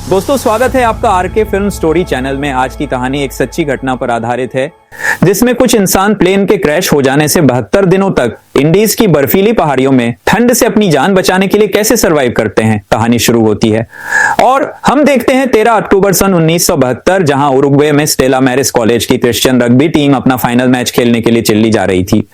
दोस्तों स्वागत है आपका आरके फिल्म स्टोरी चैनल में। आज की कहानी एक सच्ची घटना पर आधारित है जिसमें कुछ इंसान प्लेन के क्रैश हो जाने से 72 दिनों तक इंडीज की बर्फीली पहाड़ियों में ठंड से अपनी जान बचाने के लिए कैसे सरवाइव करते हैं। कहानी शुरू होती है और हम देखते हैं 13 अक्टूबर सन 1972, जहां उरुग्वे में स्टेला मैरिस कॉलेज की क्रिश्चियन रग्बी टीम अपना फाइनल मैच खेलने के लिए चिल्ली जा रही थी,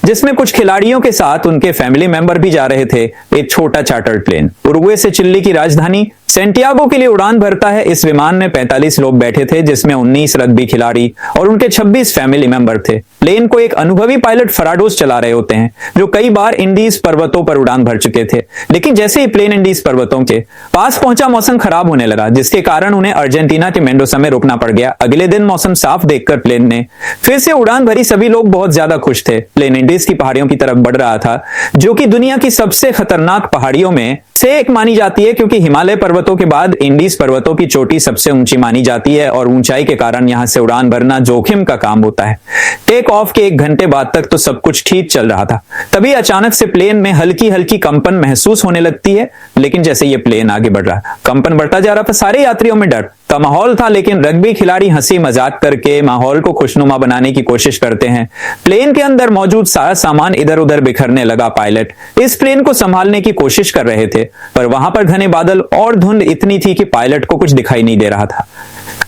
जिसमें कुछ खिलाड़ियों के साथ उनके फैमिली मेंबर भी जा रहे थे। एक छोटा चार्टर्ड प्लेन उरुग्वे से चिल्ली की राजधानी सेंटियागो के लिए उड़ान भरता है। इस विमान में 45 लोग बैठे थे, जिसमें 19 रग्बी खिलाड़ी और उनके 26 फैमिली मेंबर थे। प्लेन को एक अनुभवी पायलट फराडोस चला रहे होते हैं, जो कई बार इंडीज पर्वतों पर उड़ान भर चुके थे। लेकिन जैसे ही प्लेन इंडीज पर्वतों के पास पहुंचा, मौसम खराब होने लगा, जिसके कारण उन्हें अर्जेंटीना के मेंडोजा में रुकना पड़ गया। अगले दिन मौसम साफ देखकर प्लेन ने फिर से उड़ान भरी। सभी लोग बहुत ज्यादा खुश थे। प्लेन इंडीज की पहाड़ियों की तरफ बढ़ रहा था, जो कि दुनिया की सबसे खतरनाक पहाड़ियों में से एक मानी जाती है, क्योंकि हिमालय पर्वतों के बाद इंडीज पर्वतों की चोटी सबसे ऊंची मानी जाती है और ऊंचाई के कारण यहां से उड़ान भरना जोखिम का काम होता है। टेक ऑफ के 1 घंटे बाद तक तो सब कुछ ठीक चल रहा था। तभी अचानक से प्लेन में हल्की हल्की कंपन महसूस होने लगती है। लेकिन जैसे ये प्लेन आगे बढ़ रहा, कंपन बढ़ता जा रहा था। सारे यात्रियों में डर का माहौल था, लेकिन रग्बी खिलाड़ी हंसी मजाक करके माहौल को खुशनुमा बनाने की कोशिश करते हैं। प्लेन के अंदर मौजूद सारा सामान इधर उधर बिखरने लगा। पायलट इस प्लेन को संभालने की कोशिश कर रहे थे, पर वहां पर घने बादल और धुंध इतनी थी कि पायलट को कुछ दिखाई नहीं दे रहा था।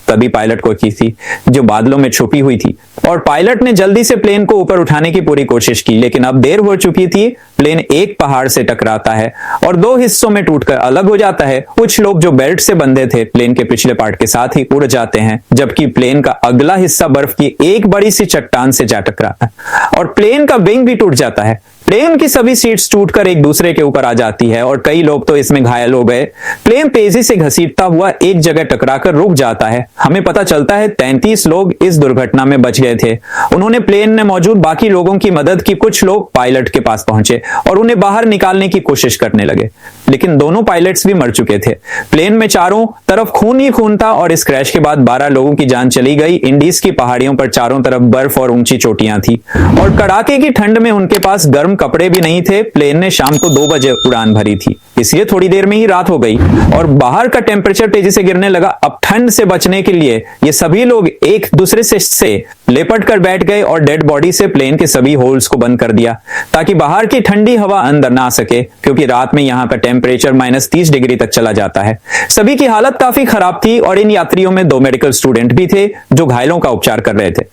तभी पायलट को की थी जो बादलों में छुपी हुई थी, और पायलट ने जल्दी से प्लेन को ऊपर उठाने की पूरी कोशिश की, लेकिन अब देर हो चुकी थी। प्लेन एक पहाड़ से टकराता है और 2 हिस्सों में टूटकर अलग हो जाता है। कुछ लोग जो बेल्ट से बंधे थे प्लेन के पिछले पार्ट के साथ ही उड़ जाते हैं, जबकि प्लेन का अगला हिस्सा बर्फ की एक बड़ी सी चट्टान से जा टकराता है और प्लेन का विंग भी टूट जाता है। प्लेन की सभी सीट्स टूटकर एक दूसरे के ऊपर आ जाती है और कई लोग तो इसमें घायल हो गए। प्लेन तेजी से घसीटता हुआ एक जगह टकराकर रुक जाता है। हमें पता चलता है 33 लोग इस दुर्घटना में बच गए थे। उन्होंने प्लेन में मौजूद बाकी लोगों की मदद की। कुछ लोग पायलट के पास पहुंचे और उन्हें बाहर निकालने की कोशिश करने लगे, लेकिन दोनों पायलट्स भी मर चुके थे। प्लेन में चारों तरफ खून ही खून था और इस क्रैश के बाद 12 लोगों की जान चली गई। इंडीज की पहाड़ियों पर चारों तरफ बर्फ और ऊंची चोटियां थी और कड़ाके की ठंड में उनके पास गर्म कपड़े भी नहीं थे। प्लेन ने शाम को 2 बजे उड़ान भरी थी, इसलिए थोड़ी देर में ही रात हो गई और बाहर का टेम्परेचर तेजी से गिरने लगा। अब ठंड से बचने के लिए ये सभी लोग एक दूसरे से लेपट कर बैठ गए और डेड बॉडी से प्लेन के सभी होल्स को बंद कर दिया, ताकि बाहर की ठंडी हवा अंदर ना आ सके, क्योंकि रात में यहाँ का टेम्परेचर -30 डिग्री तक चला जाता है। सभी की हालत काफी खराब थी और इन यात्रियों में 2 मेडिकल स्टूडेंट भी थे जो घायलों का उपचार कर रहे थे।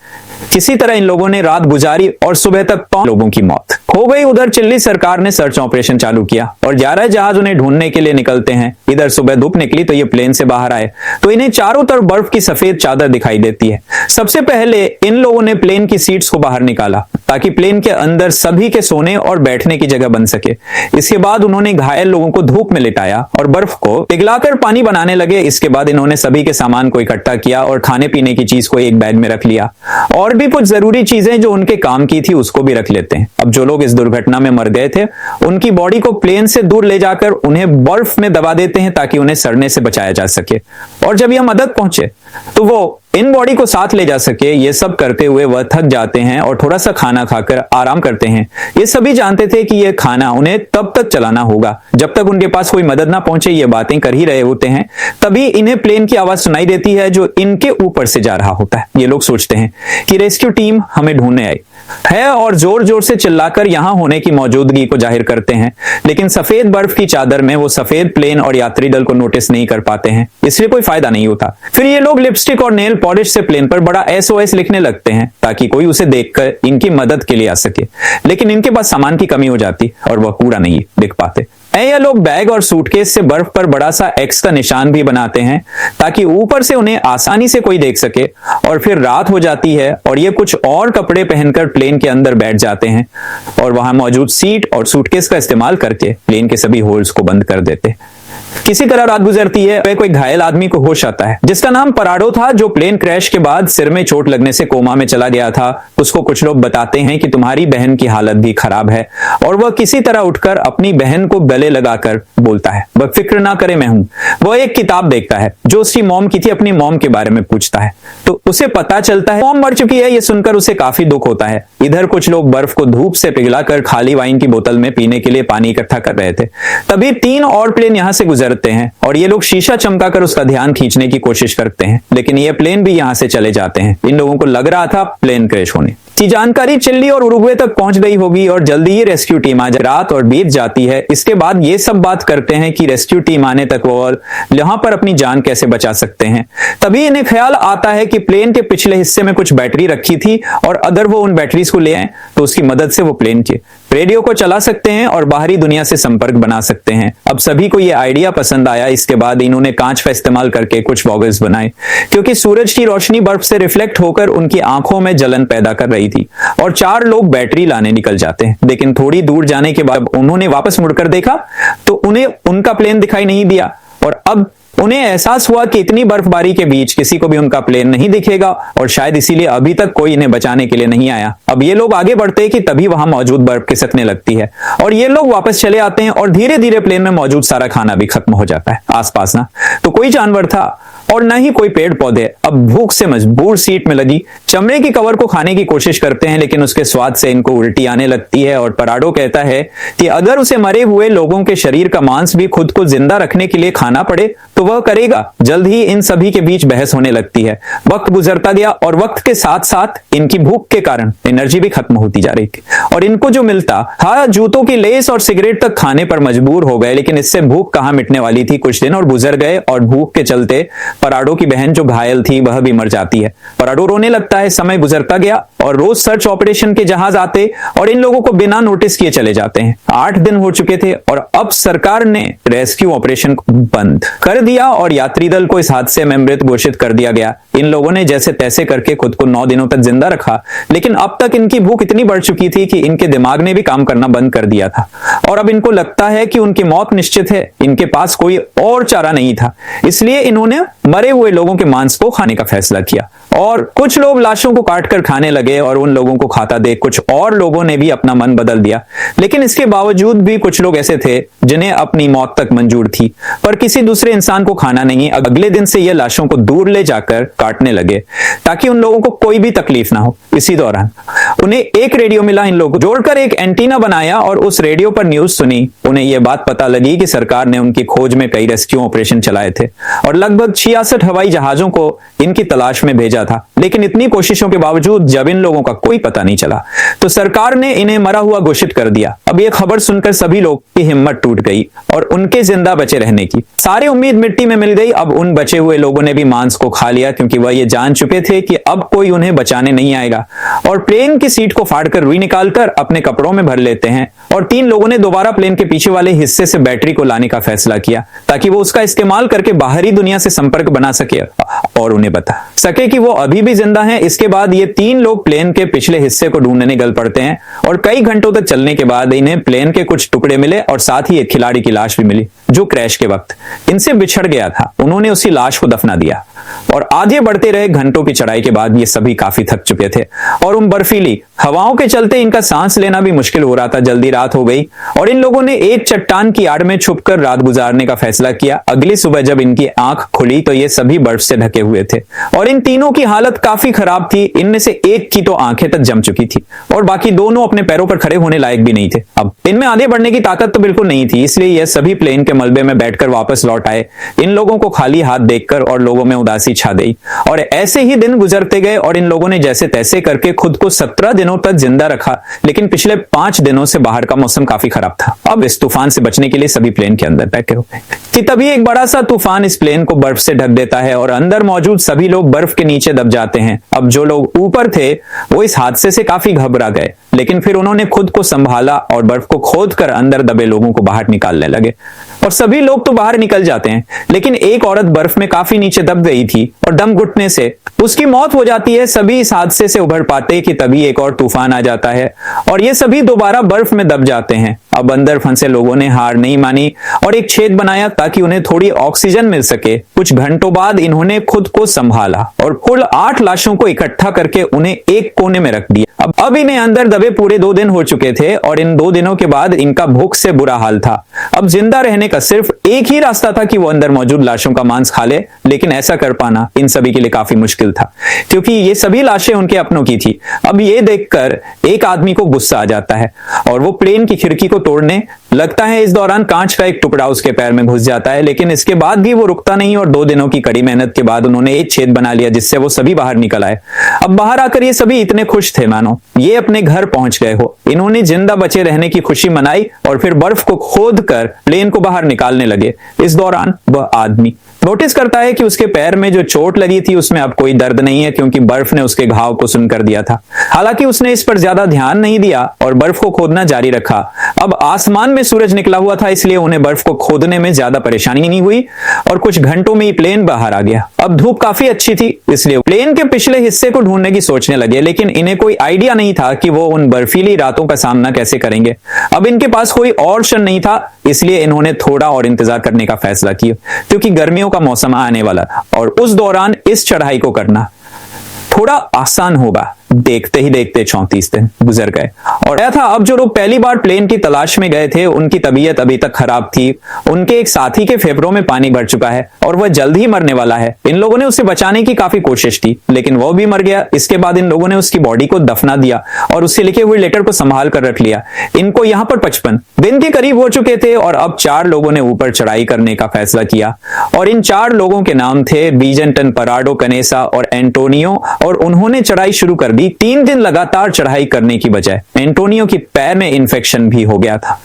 किसी तरह इन लोगों ने रात गुजारी और सुबह तक 5 लोगों की मौत हो गई। उधर चिल्ली सरकार ने सर्च ऑपरेशन चालू किया और 11 जहाज उन्हें ढूंढने के लिए निकलते हैं। इधर सुबह धूप निकली तो ये प्लेन से बाहर आए तो इन्हें चारों तरफ बर्फ की सफेद चादर दिखाई देती है। सबसे पहले इन लोगों ने प्लेन की सीट्स को बाहर निकाला, ताकि प्लेन के अंदर सभी के सोने और बैठने की जगह बन सके। इसके बाद उन्होंने घायल लोगों को धूप में लिटाया और बर्फ को पिघलाकर पानी बनाने लगे। इसके बाद इन्होंने सभी के सामान को इकट्ठा किया और खाने पीने की चीज को एक बैग में रख लिया, और भी कुछ जरूरी चीजें जो उनके काम की थी उसको भी रख लेते हैं। अब जो लोग इस दुर्घटना में मर गए थे उनकी बॉडी को प्लेन से दूर ले जाकर उन्हें बर्फ में दबा देते हैं, ताकि उन्हें सड़ने से बचाया जा सके। और जब यह मदद पहुंचे तो वो इन बॉडी को साथ ले जा सके। ये सब करते हुए वह थक जाते हैं और थोड़ा सा खाना खाकर आराम करते हैं। ये सभी जानते थे कि यह खाना उन्हें तब तक चलाना होगा जब तक उनके पास कोई मदद ना पहुंचे। ये बातें कर ही रहे होते हैं, तभी इन्हें प्लेन की आवाज सुनाई देती है जो इनके ऊपर से जा रहा होता है। ये लोग सोचते हैं कि रेस्क्यू टीम हमें ढूंढने आई है और जोर जोर से चिल्लाकर यहां होने की मौजूदगी को जाहिर करते हैं, लेकिन सफेद बर्फ की चादर में वो सफेद प्लेन और यात्री दल को नोटिस नहीं कर पाते हैं, इसलिए कोई फायदा नहीं होता। फिर ये लोग लिपस्टिक और नेल पॉलिश से प्लेन पर बड़ा SOS लिखने लगते हैं, ताकि कोई उसे देखकर इनकी मदद के लिए आ सके। लेकिन इनके पास सामान की कमी हो जाती और वह पूरा नहीं दिख पाते। ये लोग बैग और सूटकेस से बर्फ पर बड़ा सा X का निशान भी बनाते हैं, ताकि ऊपर से उन्हें आसानी से कोई देख सके। और फिर रात हो जाती है और ये कुछ और कपड़े पहनकर प्लेन के अंदर बैठ जाते हैं और वहां मौजूद सीट और सूटकेस का इस्तेमाल करके प्लेन के सभी होल्स को बंद कर देते हैं। किसी तरह रात गुजरती है। वह कोई घायल आदमी को होश आता है, जिसका नाम पराडो था, जो प्लेन क्रैश के बाद सिर में चोट लगने से कोमा में चला गया था। उसको कुछ लोग बताते हैं कि तुम्हारी बहन की हालत भी खराब है, और वह किसी तरह उठकर अपनी बहन को गले लगाकर बोलता है, वह फिक्र ना करे, मैं हूं। वह एक किताब देखता है जो उसकी मॉम की थी, अपनी मॉम के बारे में पूछता है तो उसे पता चलता है मॉम मर चुकी है। यह सुनकर उसे काफी दुख होता है। इधर कुछ लोग बर्फ को धूप से पिघलाकर खाली वाइन की बोतल में पीने के लिए पानी इकट्ठा कर रहे थे। तभी 3 और प्लेन यहां से गुजर गुजरते हैं और ये लोग शीशा चमकाकर उसका ध्यान खींचने की कोशिश करते हैं, लेकिन ये प्लेन भी यहां से चले जाते हैं। इन लोगों को लग रहा था प्लेन क्रैश होने की जानकारी चिली और उरुग्वे तक पहुंच गई होगी और जल्दी ही रेस्क्यू टीम आ जाए। रात और बीत जाती है। इसके बाद ये सब बात करते हैं कि रेस्क्यू टीम आने तक वो यहां पर अपनी जान कैसे बचा सकते हैं। तभी इन्हें ख्याल आता है कि प्लेन के पिछले हिस्से में कुछ बैटरी रखी थी और अगर वो उन बैटरीज को ले आए तो उसकी मदद से वो प्लेन के रेडियो को चला सकते हैं और बाहरी दुनिया से संपर्क बना सकते हैं। अब सभी को ये आइडिया पसंद आया। इसके बाद इन्होंने कांच का इस्तेमाल करके कुछ गॉगल्स बनाए, क्योंकि सूरज की रोशनी बर्फ से रिफ्लेक्ट होकर उनकी आंखों में जलन पैदा कर रही थी। और 4 लोग बैटरी लाने निकल जाते हैं, लेकिन थोड़ी दूर जाने के बाद उन्होंने वापस मुड़कर देखा तो उन्हें उनका प्लेन दिखाई नहीं दिया और अब उन्हें एहसास हुआ कि इतनी बर्फबारी के बीच किसी को भी उनका प्लेन नहीं दिखेगा और शायद इसीलिए अभी तक कोई इन्हें बचाने के लिए नहीं आया। अब ये लोग आगे बढ़ते हैं कि तभी वहां मौजूद बर्फ खिसकने लगती है और ये लोग वापस चले आते हैं और धीरे धीरे प्लेन में मौजूद सारा खाना भी खत्म हो जाता है। आसपास ना तो कोई जानवर था और न ही कोई पेड़ पौधे। अब भूख से मजबूर सीट में लगी चमड़े की कवर को खाने की कोशिश करते हैं, लेकिन उसके स्वाद से इनको उल्टी आने लगती है और पराडो कहता है कि अगर उसे मरे हुए लोगों के शरीर का मांस भी खुद को जिंदा रखने के लिए खाना पड़े तो वह करेगा। जल्द ही इन सभी के बीच बहस होने लगती है। वक्त गुजरता गया और वक्त के साथ साथ इनकी भूख के कारण एनर्जी भी खत्म होती जा रही थी और इनको जो मिलता था जूतों की लेस और सिगरेट तक खाने पर मजबूर हो गए, लेकिन इससे भूख कहां मिटने वाली थी। कुछ दिन और गुजर गए और भूख के चलते पराडो की बहन जो घायल थी वह भी मर जाती है। पराडो रोने लगता है। समय गुजरता गया और रोज सर्च ऑपरेशन के जहाज आते और इन लोगों को बिना नोटिस किए चले जाते हैं। 8 दिन हो चुके थे और अब सरकार ने रेस्क्यू ऑपरेशन को बंद कर दिया और यात्री दल को इस हादसे में मृत घोषित कर दिया गया। इन लोगों ने जैसे तैसे करके खुद को 9 दिनों तक जिंदा रखा, लेकिन अब तक इनकी भूख इतनी बढ़ चुकी थी कि इनके दिमाग ने भी काम करना बंद कर दिया था और अब इनको लगता है कि उनकी मौत निश्चित है। इनके पास कोई और चारा नहीं था, इसलिए इन्होंने मरे हुए लोगों के मांस को खाने का फैसला किया और कुछ लोग लाशों को काटकर खाने लगे और उन लोगों को खाता देख कुछ और लोगों ने भी अपना मन बदल दिया। लेकिन इसके बावजूद भी कुछ लोग ऐसे थे जिन्हें अपनी मौत तक मंजूर थी पर किसी दूसरे इंसान को खाना नहीं। अगले दिन से ये लाशों को दूर ले जाकर काटने लगे ताकि उन लोगों को कोई भी तकलीफ ना हो। इसी दौरान उन्हें एक रेडियो मिला। इन लोगों को जोड़कर एक एंटीना बनाया और उस रेडियो पर न्यूज सुनी। उन्हें यह बात पता लगी कि सरकार ने उनकी खोज में कई रेस्क्यू ऑपरेशन चलाए थे और लगभग 66 हवाई जहाजों को इनकी तलाश में भेजा था, लेकिन इतनी कोशिशों के बावजूद जब इन लोगों का कोई पता नहीं चला तो सरकार ने इन्हें मरा हुआ घोषित कर दिया। अब यह खबर सुनकर सभी लोग की हिम्मत टूट गई और उनके जिंदा बचे रहने की सारी उम्मीद मिट्टी में मिल गई। अब उन बचे हुए लोगों ने भी मांस को खा लिया, क्योंकि वह ये जान चुके थे कि अब कोई उन्हें बचाने नहीं आएगा और प्लेन की सीट को फाड़कर रुई निकालकर अपने कपड़ों में भर लेते हैं। और 3 लोगों ने दोबारा प्लेन के पीछे वाले हिस्से से बैटरी को लाने का फैसला किया ताकि वो उसका इस्तेमाल करके बाहरी दुनिया से संपर्क बना सके और उन्हें बता सके कि वो अभी भी जिंदा हैं। इसके बाद ये 3 लोग प्लेन के पिछले हिस्से को ढूंढने निकल पड़ते हैं और कई घंटों तक चलने के बाद इन्हें प्लेन के कुछ टुकड़े मिले और साथ ही एक खिलाड़ी की लाश भी मिली जो क्रैश के वक्त इनसे बिछड़ गया था। उन्होंने उसी लाश को दफना दिया और आगे बढ़ते रहे। घंटों की चढ़ाई के बाद ये सभी काफी थक चुके थे और उन बर्फीली हवाओं के चलते इनका सांस लेना भी मुश्किल हो रहा था। जल्दी रात हो गई और इन लोगों ने एक चट्टान की आड़ में छुपकर रात गुजारने का फैसला किया। अगली सुबह जब इनकी आंख खुली तो ये सभी बर्फ से ढके हुए थे और इन तीनों की हालत काफी खराब थी। इनमें से एक की तो आंखें तक जम चुकी थी और बाकी दोनों अपने पैरों पर खड़े होने लायक भी नहीं थे। अब इनमें आगे बढ़ने की ताकत तो बिल्कुल नहीं थी, इसलिए यह सभी प्लेन के मलबे में बैठकर वापस लौट आए। इन लोगों को खाली हाथ देखकर और लोगों में उदासी छा गई और ऐसे ही दिन गुजरते गए और इन लोगों ने जैसे तैसे करके खुद को 17 दिनों तक जिंदा रखा। लेकिन पिछले 5 दिनों से बाहर का मौसम काफी खराब था। अब इस तूफान से बचने के लिए सभी प्लेन के अंदर बैठे हो गए कि तभी एक बड़ा सा तूफान इस प्लेन को बर्फ से ढक देता है और अंदर मौजूद सभी लोग बर्फ के नीचे दब जाते हैं। अब जो लोग ऊपर थे वो इस हादसे से काफी घबरा गए, लेकिन फिर उन्होंने खुद को संभाला और बर्फ को खोदकर अंदर दबे लोगों को बाहर निकालने लगे और सभी लोग तो बाहर निकल जाते हैं, लेकिन एक औरत बर्फ में काफी नीचे दब गई थी और दम घुटने से उसकी मौत हो जाती है। सभी इस हादसे से उभर पाते कि तभी एक और तूफान आ जाता है और ये सभी दोबारा बर्फ में दब जाते हैं। अब अंदर फंसे लोगों ने हार नहीं मानी और एक छेद बनाया ताकि उन्हें थोड़ी ऑक्सीजन मिल सके। कुछ घंटों बाद इन्होंने खुद को संभाला और कुल 8 लाशों को इकट्ठा करके उन्हें एक कोने में रख दिया। अब इन्हें अंदर दबे पूरे 2 दिन हो चुके थे और इन 2 दिनों के बाद इनका भूख से बुरा हाल था। अब जिंदा रहने का सिर्फ एक ही रास्ता था कि वो अंदर मौजूद लाशों का मांस खा ले, लेकिन ऐसा कर पाना इन सभी के लिए काफी मुश्किल था क्योंकि ये सभी लाशें उनके अपनों की थी। अब ये देखकर एक आदमी को गुस्सा आ जाता है और वो प्लेन की खिड़की को तोड़ने लगता है इस दौरान कांच का एक टुकड़ा उसके पैर में घुस जाता है, लेकिन इसके बाद भी वो रुकता नहीं और 2 दिनों की कड़ी मेहनत के बाद उन्होंने एक छेद बना लिया जिससे वो सभी बाहर निकल आए। अब बाहर आकर ये सभी इतने खुश थे मानो ये अपने घर पहुंच गए हो। इन्होंने जिंदा बचे रहने की खुशी मनाई और फिर बर्फ को खोद कर प्लेन को बाहर निकालने लगे। इस दौरान वह आदमी नोटिस करता है कि उसके पैर में जो चोट लगी थी उसमें अब कोई दर्द नहीं है, क्योंकि बर्फ ने उसके घाव को सुन कर दिया था। हालांकि उसने इस पर ज्यादा ध्यान नहीं दिया और बर्फ को खोदना जारी रखा। अब आसमान में सूरज निकला हुआ था, इसलिए उन्हें बर्फ को खोदने में ज्यादा परेशानी नहीं हुई और कुछ घंटों में ही प्लेन बाहर आ गया। अब धूप काफी अच्छी थी, इसलिए प्लेन के पिछले हिस्से को ढूंढने की सोचने लगे, लेकिन इन्हें कोई आइडिया नहीं था कि वो उन बर्फीली रातों का सामना कैसे करेंगे। अब इनके पास कोई और ऑप्शन नहीं था, इसलिए इन्होंने थोड़ा और इंतजार करने का फैसला किया, क्योंकि गर्मियों का मौसम आने वाला था और उस दौरान इस चढ़ाई को करना थोड़ा आसान होगा। देखते ही देखते 34 दिन गुजर गए और यह था अब जो लोग पहली बार प्लेन की तलाश में गए थे उनकी तबीयत अभी तक खराब थी। उनके एक साथी के फेफड़ों में पानी भर चुका है और वह जल्द ही मरने वाला है। इन लोगों ने उसे बचाने की काफी कोशिश की, लेकिन वह भी मर गया। इसके बाद इन लोगों ने उसकी बॉडी को दफना दिया और उससे लिखे हुए लेटर को संभाल कर रख लिया। इनको यहाँ पर 55 दिन के करीब हो चुके थे और अब 4 लोगों ने ऊपर चढ़ाई करने का फैसला किया और इन 4 लोगों के नाम थे विजेंटन, पराडो, कनेसा और एंटोनियो। और उन्होंने चढ़ाई शुरू कर दी। 3 दिन लगातार चढ़ाई करने की बजाय एंटोनियो की पैर में इंफेक्शन भी हो गया था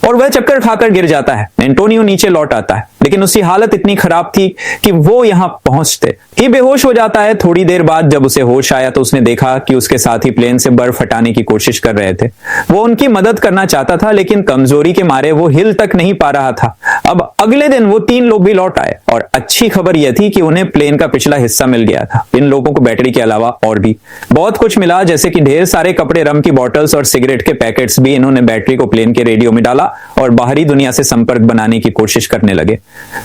और वह चक्कर खाकर गिर जाता है। एंटोनियो नीचे लौट आता है, लेकिन उसकी हालत इतनी खराब थी कि वो यहां पहुंचते ही बेहोश हो जाता है। थोड़ी देर बाद जब उसे होश आया तो उसने देखा कि उसके साथी प्लेन से बर्फ हटाने की कोशिश कर रहे थे। वो उनकी मदद करना चाहता था, लेकिन कमजोरी के मारे वो हिल तक नहीं पा रहा था। अब अगले दिन वो 3 लोग भी लौट आए और अच्छी खबर यह थी कि उन्हें प्लेन का पिछला हिस्सा मिल गया था। इन लोगों को बैटरी के अलावा और भी बहुत कुछ मिला, जैसे कि ढेर सारे कपड़े, रम की बोतल्स और सिगरेट के पैकेट्स भी। इन्होंने बैटरी को प्लेन के रेडियो में डाला और बाहरी दुनिया से संपर्क बनाने की कोशिश करने लगे,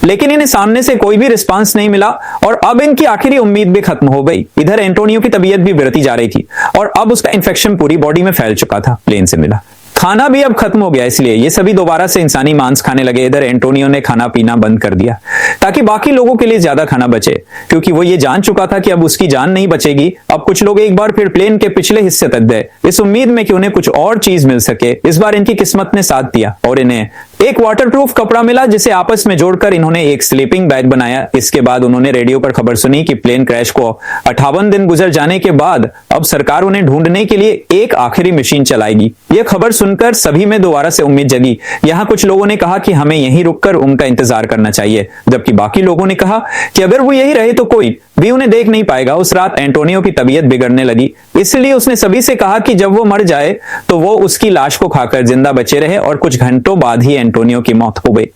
लेकिन इन्हें सामने से कोई भी रिस्पांस नहीं मिला और अब इनकी आखिरी उम्मीद भी खत्म हो गई। इधर एंटोनियो की तबीयत भी बिगड़ती जा रही थी और अब उसका इन्फेक्शन पूरी बॉडी में फैल चुका था। प्लेन से मिला खाना भी अब खत्म हो गया, इसलिए ये सभी दोबारा से इंसानी मांस खाने लगे। इधर एंटोनियो ने खाना पीना बंद कर दिया ताकि बाकी लोगों के लिए ज्यादा खाना बचे, क्योंकि वो ये जान चुका था कि अब उसकी जान नहीं बचेगी। अब कुछ लोग एक बार फिर प्लेन के पिछले हिस्से तक गए, इस उम्मीद में कि उन्हें कुछ और चीज मिल सके। इस बार इनकी किस्मत ने साथ दिया और इन्हें एक वाटरप्रूफ कपड़ा मिला, जिसे आपस में जोड़कर इन्होंने एक स्लीपिंग बैग बनाया। इसके बाद उन्होंने रेडियो पर खबर सुनी कि प्लेन क्रैश को 58 दिन गुजर जाने के बाद अब सरकार उन्हें ढूंढने के लिए एक आखिरी मशीन चलाएगी। यह खबर सुनकर सभी में दोबारा से उम्मीद जगी। यहाँ कुछ लोगों ने कहा कि हमें यहीं रुककर उनका इंतजार करना चाहिए, जबकि बाकी लोगों ने कहा कि अगर वो यही रहे तो कोई भी उन्हें देख नहीं पाएगा। उस रात एंटोनियो की तबीयत बिगड़ने लगी, इसलिए उसने सभी से कहा कि जब वो मर जाए तो वो उसकी लाश को खाकर जिंदा बचे रहे और कुछ घंटों बाद ही एंटोनियो की मौत हो गई।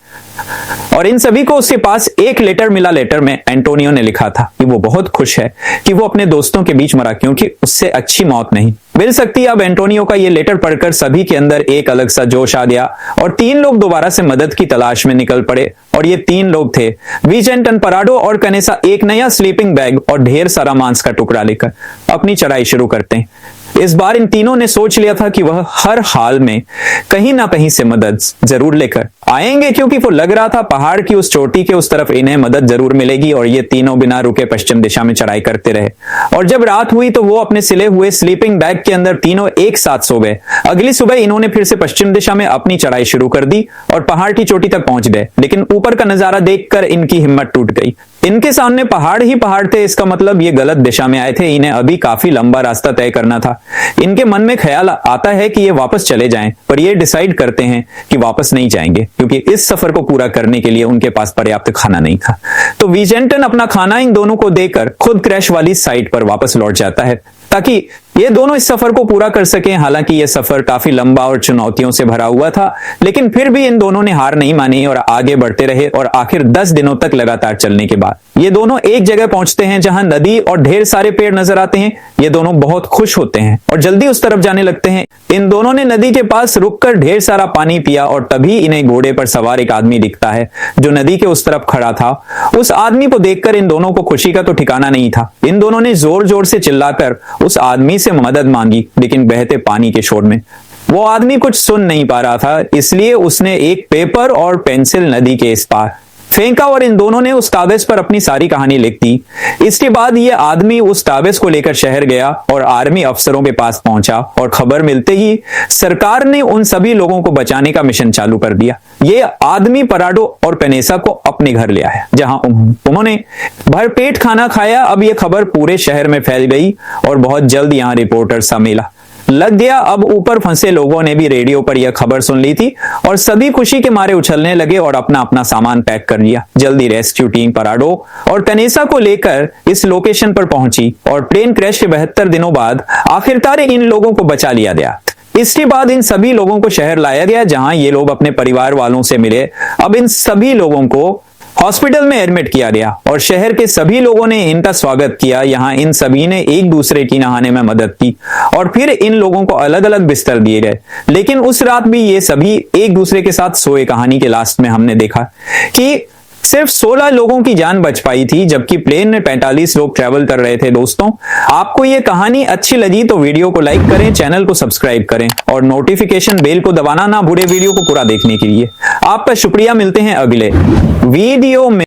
और इन सभी को उसके पास एक लेटर मिला। लेटर में एंटोनियो ने लिखा था कि वो बहुत खुश है कि वो अपने दोस्तों के बीच मरा, क्योंकि उससे अच्छी मौत नहीं मिल सकती। अब एंटोनियो का ये लेटर पढ़कर सभी के अंदर एक अलग सा जोश आ गया और 3 लोग दोबारा से मदद की तलाश में निकल पड़े। और ये 3 लोग थे विजेंटन, पराडो और कनेसा। एक नया स्लीपिंग बैग और ढेर सारा मांस का टुकड़ा लेकर अपनी चढ़ाई शुरू करते हैं। इस बार इन तीनों ने सोच लिया था कि वह हर हाल में कहीं ना कहीं से मदद जरूर लेकर आएंगे, क्योंकि वो लग रहा था पहाड़ की उस चोटी के उस तरफ इन्हें मदद जरूर मिलेगी। और ये तीनों बिना रुके पश्चिम दिशा में चढ़ाई करते रहे और जब रात हुई तो वो अपने सिले हुए स्लीपिंग बैग के अंदर तीनों एक साथ सो गए। अगली सुबह इन्होंने फिर से पश्चिम दिशा में अपनी चढ़ाई शुरू कर दी और पहाड़ की चोटी तक पहुंच गए, लेकिन ऊपर का नजारा देखकर इनकी हिम्मत टूट गई। इनके सामने पहाड़ ही पहाड़ थे, इसका मतलब ये गलत दिशा में आए थे। इन्हें अभी काफी लंबा रास्ता तय करना था। इनके मन में ख्याल आता है कि ये वापस चले जाएं, पर ये डिसाइड करते हैं कि वापस नहीं जाएंगे, क्योंकि इस सफर को पूरा करने के लिए उनके पास पर्याप्त खाना नहीं था। तो विजेंटन अपना खाना इन दोनों को देकर खुद क्रैश वाली साइट पर वापस लौट जाता है ताकि ये दोनों इस सफर को पूरा कर सकें। हालांकि यह सफर काफी लंबा और चुनौतियों से भरा हुआ था, लेकिन फिर भी इन दोनों ने हार नहीं मानी और आगे बढ़ते रहे। और आखिर 10 दिनों तक लगातार चलने के बाद ये दोनों एक जगह पहुंचते हैं जहां नदी और ढेर सारे पेड़ नजर आते हैं। ये दोनों बहुत खुश होते हैं और जल्दी उस तरफ जाने लगते हैं। इन दोनों ने नदी के पास रुककर ढेर सारा पानी पिया और तभी इन्हें घोड़े पर सवार एक आदमी दिखता है जो नदी के उस तरफ खड़ा था। उस आदमी को देखकर इन दोनों को खुशी का तो ठिकाना नहीं था। इन दोनों ने जोर जोर से चिल्लाकर उस आदमी से मदद मांगी, लेकिन बहते पानी के शोर में वो आदमी कुछ सुन नहीं पा रहा था, इसलिए उसने एक पेपर और पेंसिल नदी के इस पार फेंका और इन दोनों ने उस ताबिज पर अपनी सारी कहानी लिख दी। इसके बाद ये आदमी उस ताबिज को लेकर शहर गया और आर्मी अफसरों के पास पहुंचा और खबर मिलते ही सरकार ने उन सभी लोगों को बचाने का मिशन चालू कर दिया। ये आदमी पराडो और पेनेसा को अपने घर ले आया, जहां उन्होंने भरपेट खाना खाया। अब यह खबर पूरे शहर में फैल गई और बहुत जल्द यहां रिपोर्टर सा मिला लग गया। अब ऊपर फंसे लोगों ने भी रेडियो पर यह खबर सुन ली थी और सभी खुशी के मारे उछलने लगे और अपना अपना सामान पैक कर लिया। जल्दी रेस्क्यू टीम पराडो और पेनेसा को लेकर इस लोकेशन पर पहुंची और प्लेन क्रैश के 72 दिनों बाद आखिरकार इन लोगों को बचा लिया गया। इसके बाद इन सभी लोगों को शहर लाया गया, जहां ये लोग अपने परिवार वालों से मिले। अब इन सभी लोगों को हॉस्पिटल में एडमिट किया गया और शहर के सभी लोगों ने इनका स्वागत किया। यहां इन सभी ने एक दूसरे की नहाने में मदद की और फिर इन लोगों को अलग अलग बिस्तर दिए गए। लेकिन उस रात भी ये सभी एक दूसरे के साथ सोए। कहानी के लास्ट में हमने देखा कि सिर्फ 16 लोगों की जान बच पाई थी, जबकि प्लेन में 45 लोग ट्रैवल कर रहे थे। दोस्तों, आपको ये कहानी अच्छी लगी तो वीडियो को लाइक करें, चैनल को सब्सक्राइब करें और नोटिफिकेशन बेल को दबाना ना भूलें वीडियो को पूरा देखने के लिए। आपका शुक्रिया। मिलते हैं अगले वीडियो में।